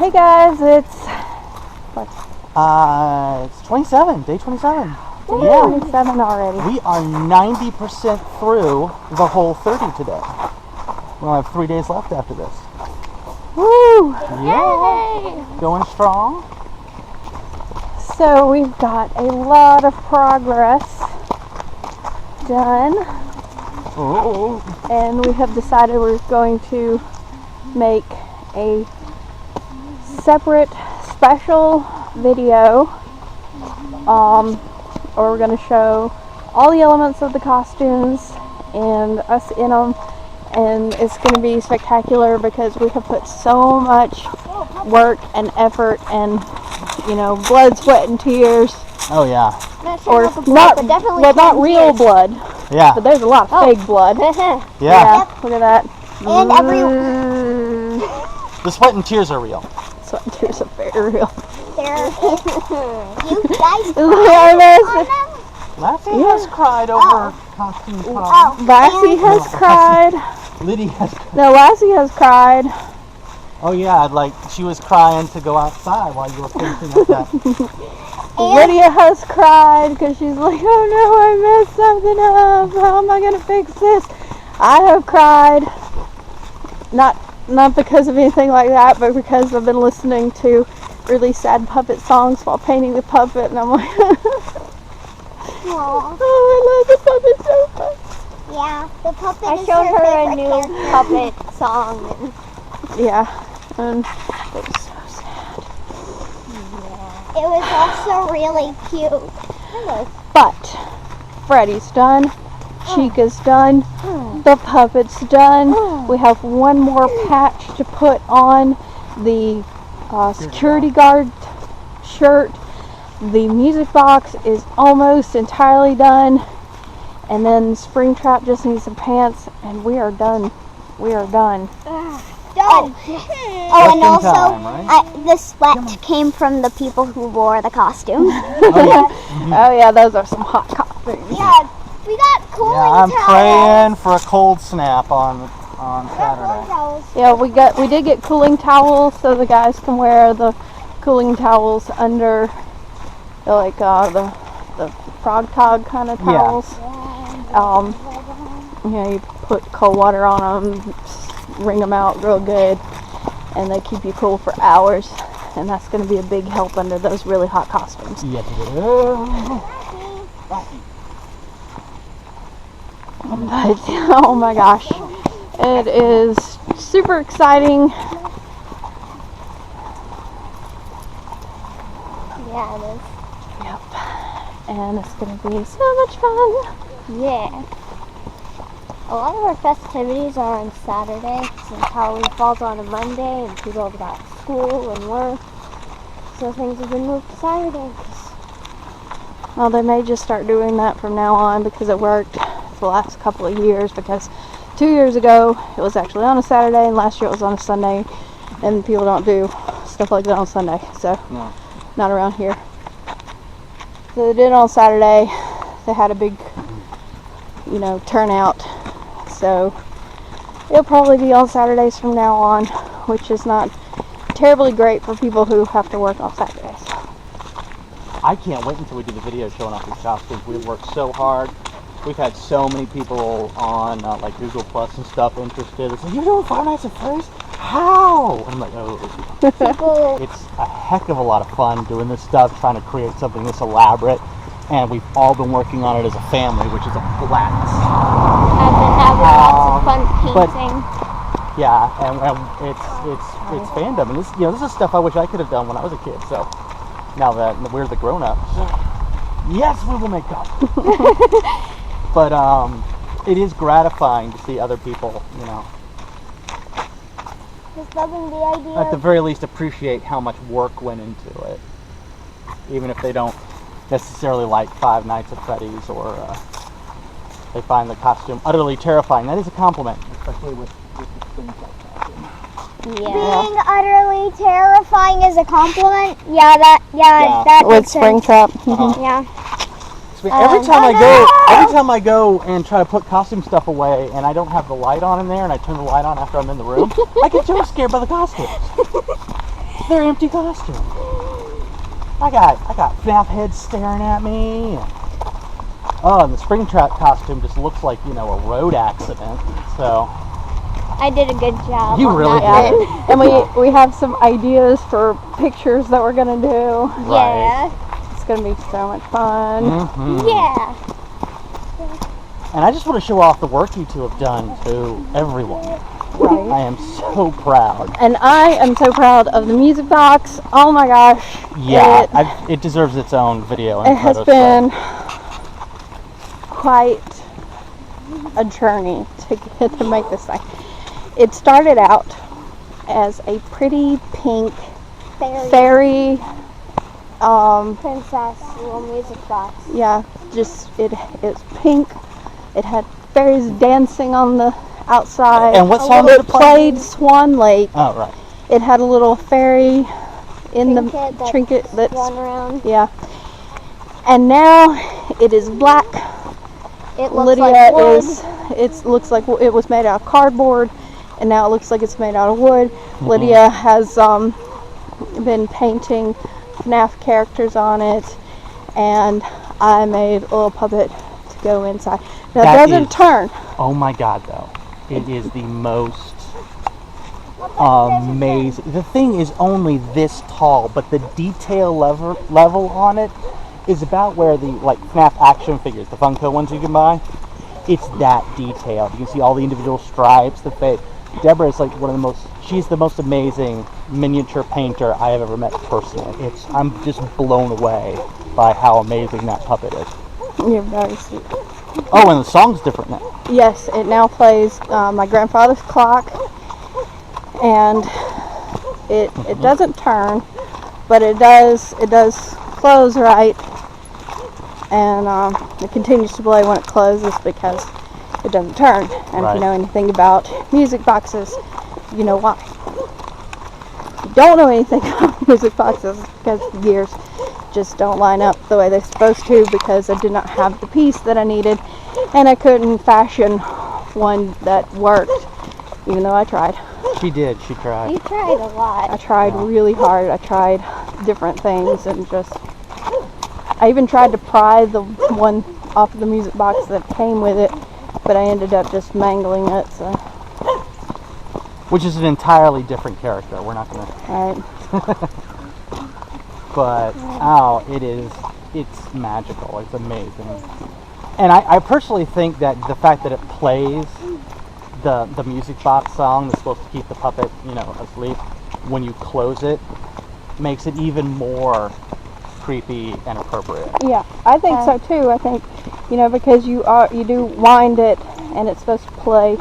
Hey guys, it's it's 27, day 27. yeah, 27 already. We are 90% through the whole 30 today. We'll have 3 days left after this. Woo! Yeah, going strong. So we've got a lot of progress done. Oh. And we have decided we're going to make a separate special video where we're going to show all the elements of the costumes and us in them, and it's going to be spectacular because we have put so much work and effort and, you know, blood, sweat, and tears. Oh yeah. Or not real blood. Yeah. But there's a lot of fake blood. Yeah. Look at that. And The sweat and tears are real. Sweat and tears are very real. You guys Lassie has cried over costume problems. Lassie has cried. Liddy has cried. No, Lassie has cried. Oh yeah, like she was crying to go outside while you were finishing up that. Lydia has cried because she's like, oh no, I messed something up. How am I going to fix this? I have cried. Not because of anything like that, but because I've been listening to really sad puppet songs while painting the puppet, and I'm like, oh, I love the puppet so much. Yeah, the puppet I is showed her her a favorite new character. puppet song. Yeah, and it was so sad. It was also really cute. But Freddy's done, Chica's done, the puppet's done. We have one more patch to put on the security guard shirt. The music box is almost entirely done, and then Springtrap just needs some pants, and we are done. We are done. Done. Oh, and also, time, right? the sweat came from the people who wore the costumes. Oh yeah, those are some hot costumes. Yeah, we got cooling Yeah, I'm towels. praying for a cold snap on Saturday. Towels. Yeah, we did get cooling towels, so the guys can wear the cooling towels under the frog tog kind of towels. You put cold water on them, wring them out real good, and they keep you cool for hours, and that's going to be a big help under those really hot costumes. Yes, But oh my gosh, it is super exciting. Yeah, it is. Yep, and it's going to be so much fun. Yeah. A lot of our festivities are on Saturday, since Halloween falls on a Monday and people have got school and work. So things have been moved to Saturdays. Well, they may just start doing that from now on because it worked the last couple of years, because 2 years ago it was actually on a Saturday and last year it was on a Sunday, and people don't do stuff like that on Sunday, so No. not around here. So they did it on Saturday. They had a big, turnout, so it'll probably be on Saturdays from now on, which is not terribly great for people who have to work on Saturdays. I can't wait until we do the video showing off these costumes. We've worked so hard. We've had so many people on like Google Plus and stuff interested. It's like, you're doing Five Nights at Freddy's? How? And I'm like, oh. It's a heck of a lot of fun doing this stuff, trying to create something this elaborate. And we've all been working on it as a family, which is a blast. I've been having lots of fun painting. Yeah, and it's fandom, and this is stuff I wish I could have done when I was a kid. So now that we're the grown-ups, yes, we will make up. But it is gratifying to see other people, Just loving the idea. at the very least appreciate how much work went into it, even if they don't necessarily like Five Nights at Freddy's, or they find the costume utterly terrifying. That is a compliment, especially with the Springtrap costume. Being utterly terrifying is a compliment. That With makes sense. Springtrap. Yeah. Every time I go and try to put costume stuff away, and I don't have the light on in there, and I turn the light on after I'm in the room, I get so scared by the costumes. They're empty costumes. I got FNAF heads staring at me. Oh, and the Springtrap costume just looks like, you know, a road accident. So I did a good job. you on really that did. one. And we have some ideas for pictures that we're gonna do. Yeah. It's gonna be so much fun. Mm-hmm. Yeah. And I just want to show off the work you two have done to everyone. Right. I am so proud. And I am so proud of the music box. Oh my gosh. Yeah, it deserves its own video. It has been quite a journey to get to make this thing. It started out as a pretty pink fairy Princess little music box. yeah, just it's pink. It had fairies dancing on the outside. And what song did it it play? played Swan Lake. Oh, right. It had a little fairy in the trinket that's run around. yeah. And now it is black. It looks Lydia like wood. looks like it was made out of cardboard, and now it looks like it's made out of wood. Mm-hmm. Lydia has been painting FNAF characters on it, and I made a little puppet to go inside. Now it That doesn't is- turn. Oh my God, though. It is the most amazing. The thing is only this tall, but the detail level on it is about where the FNAF action figures, the Funko ones you can buy, it's that detailed. You can see all the individual stripes, the face. Deborah is she's the most amazing miniature painter I have ever met personally. I'm just blown away by how amazing that puppet is. You're very sweet. Oh, and the song's different now. Yes, it now plays my grandfather's clock, and it doesn't turn, but it does close right, and it continues to play when it closes because it doesn't turn. And if Right. you know anything about music boxes, you know why. If you don't know anything about music boxes, because the gears just don't line up the way they're supposed to, because I did not have the piece that I needed, and I couldn't fashion one that worked, even though I tried. She did. She tried. You tried a lot. I tried really hard. I tried different things, and I even tried to pry the one off of the music box that came with it, but I ended up just mangling it. So, Which is an entirely different character. We're not gonna. alright. But it's magical. It's amazing. And I personally think that the fact that it plays the music box song that's supposed to keep the puppet, asleep, when you close it, makes it even more creepy and appropriate. Yeah, I think so too. I think, because you do wind it, and it's supposed to play,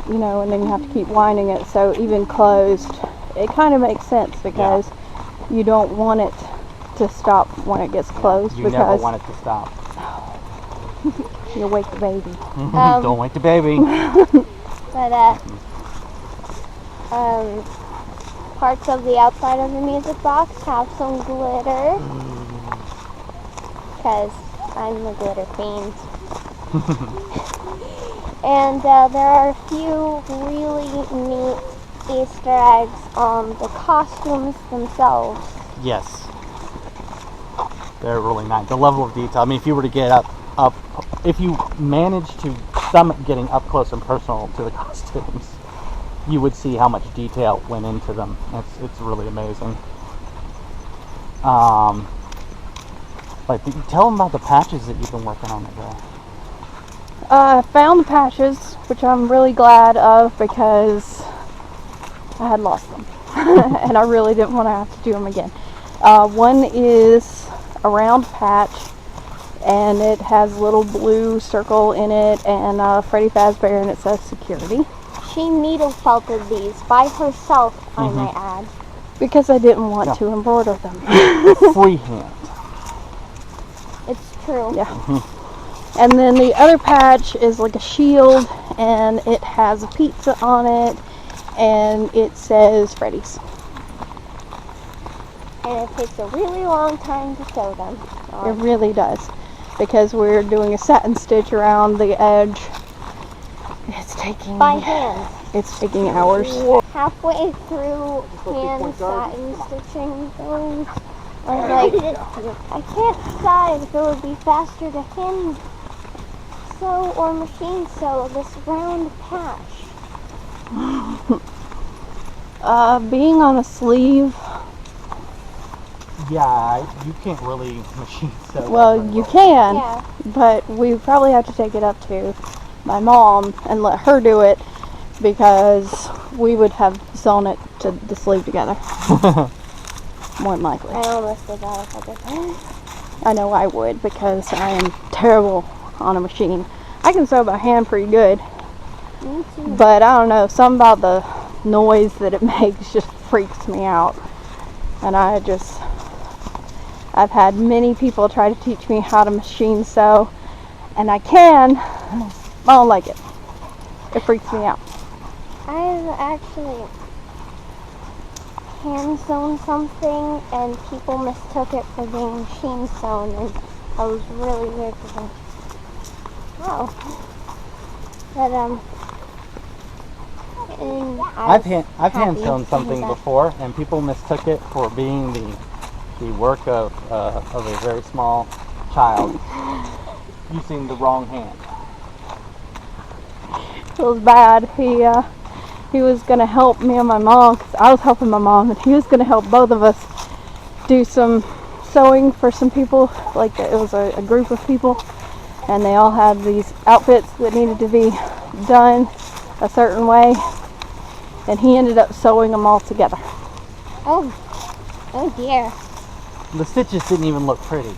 and then you have to keep winding it. So even closed, it kind of makes sense because you don't want it to stop when it gets closed, You because never want it to stop. you'll wake the baby. Don't wake the baby. But parts of the outside of the music box have some glitter, because I'm a glitter fiend. And there are a few really neat Easter eggs on the costumes themselves. Yes. They're really nice. The level of detail. I mean, if you were to get if you manage to stomach getting up close and personal to the costumes, you would see how much detail went into them. It's really amazing. Tell them about the patches that you've been working on today. I found the patches, which I'm really glad of because I had lost them. And I really didn't want to have to do them again. One is a round patch, and it has a little blue circle in it, and Freddy Fazbear, and it says security. She needle felted these by herself, I might add. Because I didn't want to embroider them. Freehand. It's true. Yeah. And then the other patch is like a shield, and it has a pizza on it, and it says Freddy's. And it takes a really long time to sew them. It really does. Because we're doing a satin stitch around the edge. It's taking By hand. it's taking hours. Halfway through hand satin stitching those, I was like, I can't decide if it would be faster to hand sew or machine sew this round patch. Being on a sleeve, Yeah, you can't really machine sew. well, that you very can, Yeah. but we probably have to take it up to my mom and let her do it because we would have sewn it to the sleeve together. More than likely. I almost did that if I did that. I know I would because I am terrible on a machine. I can sew by hand pretty good, Me too. but I don't know, something about the noise that it makes just freaks me out. And I've had many people try to teach me how to machine sew, and I can, I don't like it. It freaks me out. I've actually hand sewn something and people mistook it for being machine sewn, and I was really weird for them. Wow. But and I've hand happy sewn to something do that. before, and people mistook it for being the work of a very small child using the wrong hand. It was bad. He was going to help me and my mom, because I was helping my mom, and he was going to help both of us do some sewing for some people. Like, it was a group of people, and they all had these outfits that needed to be done a certain way, and he ended up sewing them all together. Oh dear. The stitches didn't even look pretty.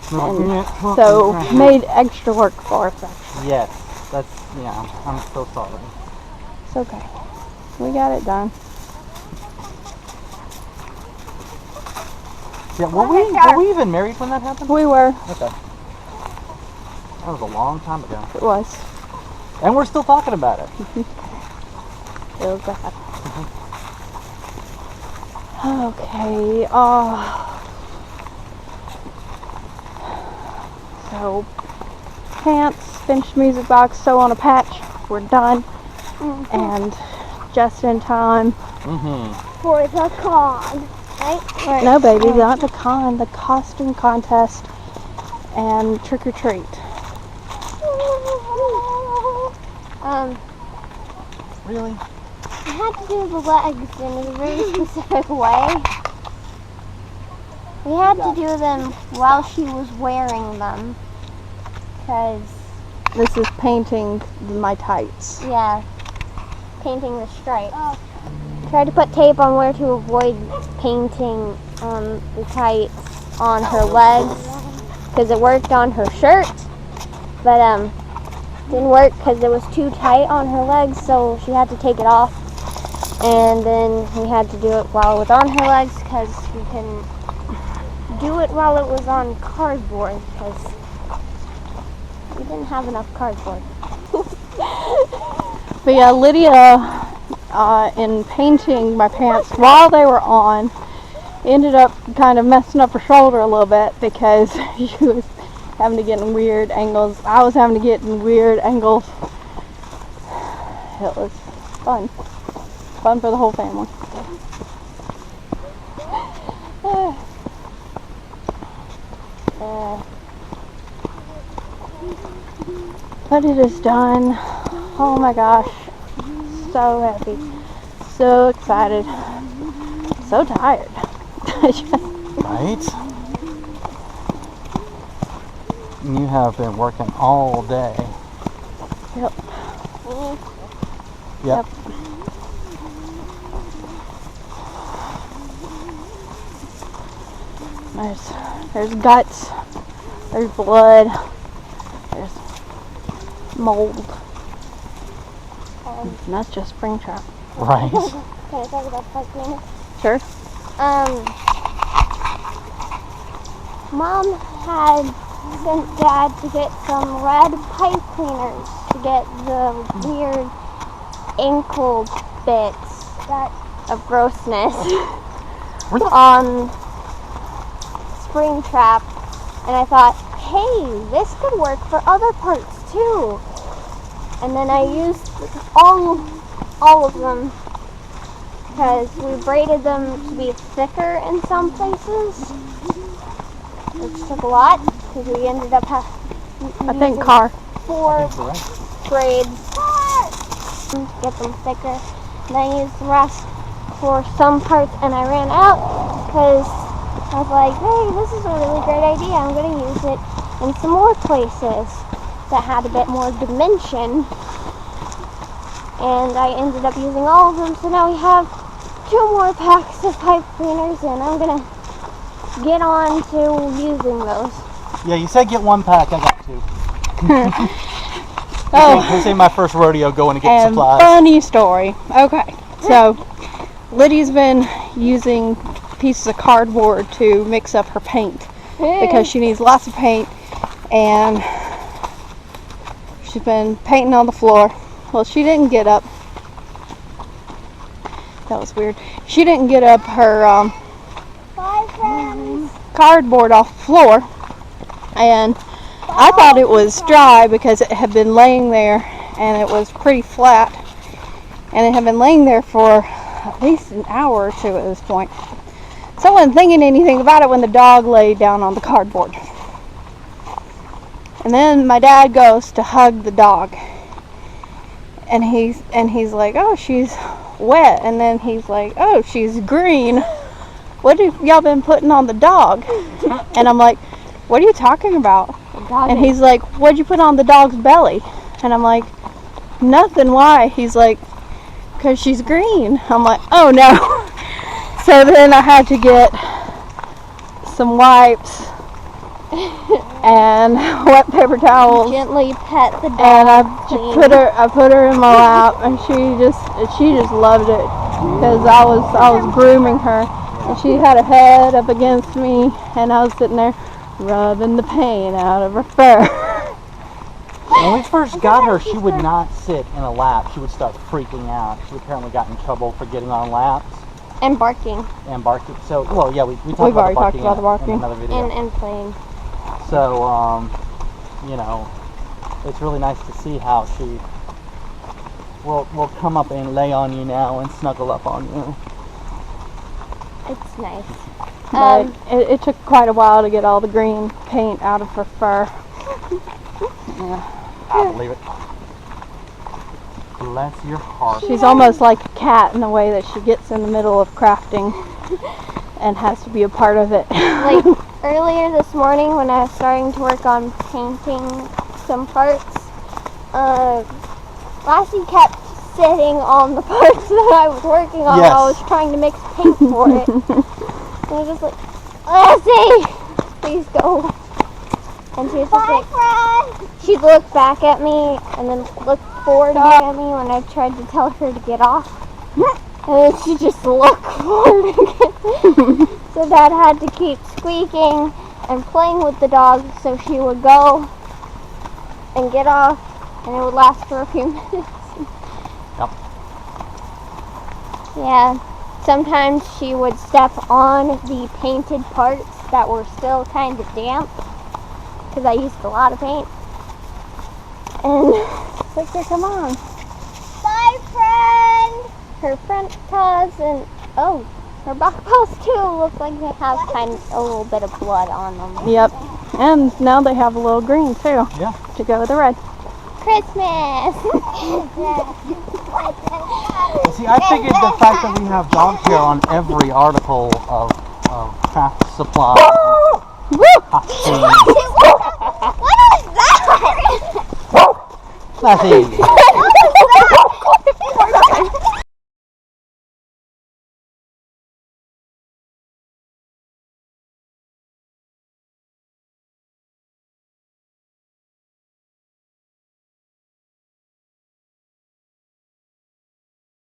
So made extra work for us, actually. Yes, I'm so sorry. It's okay. We got it done. Yeah, were we even married when that happened? We were. Okay. That was a long time ago. It was. And we're still talking about it. It was bad. Okay, so pants, finished music box, sew on a patch, we're done, and just in time. For the con, right? No, baby, not the con, the costume contest and trick or treat. Really? I had to do the legs in a very specific way. We had to do them while she was wearing them. Because, This is painting my tights. yeah, painting the stripes. Tried to put tape on where to avoid painting the tights on her legs. Because it worked on her shirt. But, didn't work because it was too tight on her legs, so she had to take it off. And then we had to do it while it was on her legs because we couldn't do it while it was on cardboard because we didn't have enough cardboard. But yeah, Lydia, in painting my pants while they were on, ended up kind of messing up her shoulder a little bit because she was having to get in weird angles. I was having to get in weird angles. It was fun. Fun for the whole family. But it is done. Oh my gosh. So happy. So excited. So tired. Right? You have been working all day. Yep. Yep. There's guts. There's blood. There's mold. And that's just Springtrap. Right. Can I talk about pipe cleaner? Sure. Mom had sent Dad to get some red pipe cleaners to get the weird ankle bits of grossness on Springtrap, and I thought, hey, this could work for other parts too. And then I used all of them because we braided them to be thicker in some places, which took a lot because we ended up I think car. 4 braids to get them thicker. And I used the rest for some parts, and I ran out because I was like, hey, this is a really great idea. I'm going to use it in some more places that had a bit more dimension. And I ended up using all of them, so now we have 2 more packs of pipe cleaners, and I'm going to get on to using those. Yeah, you said get 1 pack, I got 2. This ain't my first rodeo going to get And supplies. funny story. Okay, so Lydia's been using pieces of cardboard to mix up her paint because she needs lots of paint, and she's been painting on the floor. Well, she didn't get up. That was weird. She didn't get up her Bye, friends. cardboard off the floor, and I thought it was dry because it had been laying there and it was pretty flat, and it had been laying there for at least an hour or 2 at this point. So I wasn't thinking anything about it when the dog laid down on the cardboard. And then my dad goes to hug the dog, and he's like, oh, she's wet, and then he's like, oh, she's green. What have y'all been putting on the dog? And I'm like, what are you talking about? And he's like, what'd you put on the dog's belly? And I'm like, nothing. Why? He's like, because she's green. I'm like, oh no. So then I had to get some wipes and wet paper towels, Gently pet the dog. and I put her in my lap, and she just loved it because I was grooming her, and she had her head up against me, and I was sitting there rubbing the paint out of her fur. When we first got her, she would not sit in a lap. She would start freaking out. She apparently got in trouble for getting on laps And barking. and barking. So, well, yeah, we talked We've about already the talked barking, about the barking. in another video. And playing. So, you know, it's really nice to see how she will come up and lay on you now and snuggle up on you. It's nice. But it took quite a while to get all the green paint out of her fur. Yeah. I believe it. Bless your heart. She's almost like a cat in the way that she gets in the middle of crafting and has to be a part of it. Like earlier this morning when I was starting to work on painting some parts, Lassie kept sitting on the parts that I was working on Yes. while I was trying to mix paint for it. And I was just like, Lassie, please go. And she was just like, she'd look back at me and then look forward at me when I tried to tell her to get off. And then she just looked forward again. So Dad had to keep squeaking and playing with the dog so she would go and get off, and it would last for a few minutes. Yep. Yeah, sometimes she would step on the painted parts that were still kind of damp because I used a lot of paint. And Victor, come on. Bye, friend. Her front paws and her back paws too look like they have kind of a little bit of blood on them. Yep. And now they have a little green too. Yeah. To go with the red. Christmas. See, I figured the fact that we have dog hair on every article of craft supply. Woo! What was that? Lassie.